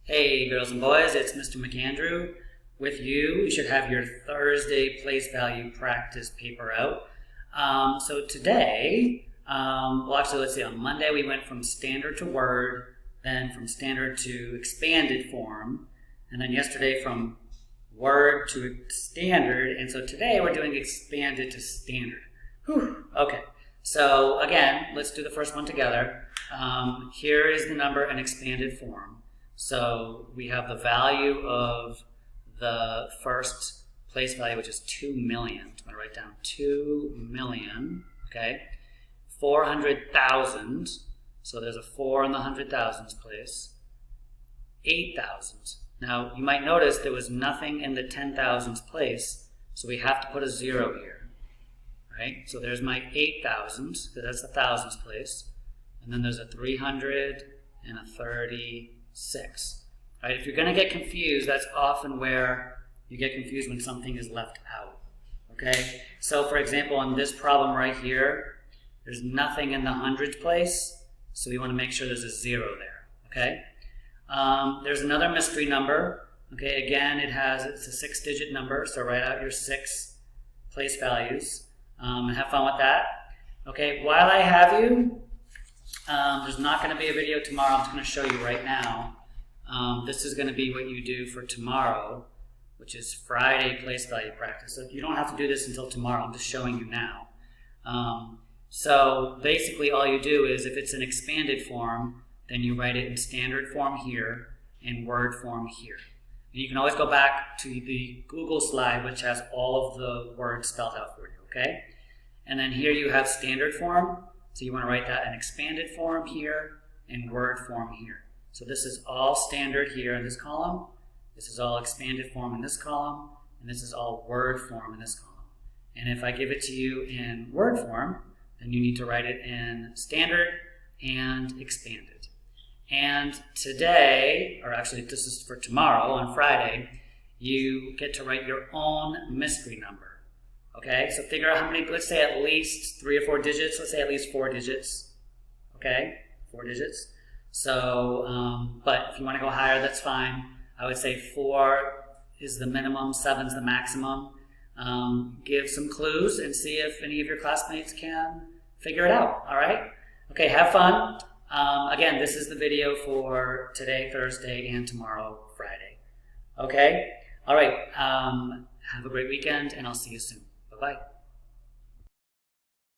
Hey girls and boys, it's Mr. McAndrew with you. You should have your Thursday place value practice paper out. So today, actually let's see, on Monday we went from standard to Word, then from standard to expanded form, and then yesterday from Word to standard, and so today we're doing expanded to standard. Whew. Okay, so again, let's do the first one together. Here is the number in expanded form. So we have the value of the first place value, which is 2 million. I'm going to write down 2 million, okay? 400,000, so there's a 4 in the 100,000s place. 8,000. Now, you might notice there was nothing in the 10,000s place, so we have to put a 0 here, right? So there's my 8,000, because that's the thousands place. And then there's a 300 and a 36. Right? If you're going to get confused, that's often where you get confused when something is left out. Okay? So for example, on this problem right here, there's nothing in the hundreds place, so we want to make sure there's a 0 there. Okay? There's another mystery number. Okay, again, it's a 6-digit number, so write out your 6 place values and have fun with that. Okay, while I have you, there's not going to be a video tomorrow. I'm just going to show you right now. This is going to be what you do for tomorrow, which is Friday place value practice. So you don't have to do this until tomorrow. I'm just showing you now. So basically all you do is if it's an expanded form, then you write it in standard form here and Word form here. And you can always go back to the Google slide, which has all of the words spelled out for you, okay? And then here you have standard form. So you want to write that in expanded form here and Word form here. So this is all standard here in this column. This is all expanded form in this column. And this is all Word form in this column. And if I give it to you in Word form, then you need to write it in standard and expanded. And today, or actually this is for tomorrow on Friday, you get to write your own mystery number. Okay, so figure out how many, let's say at least 3 or 4 digits. Let's say at least 4 digits. Okay, 4 digits. So, but if you want to go higher, that's fine. I would say 4 is the minimum, 7 is the maximum. Give some clues and see if any of your classmates can figure it out, all right? Okay, have fun. Again, this is the video for today, Thursday, and tomorrow, Friday. Okay? All right, have a great weekend, and I'll see you soon. Bye-bye.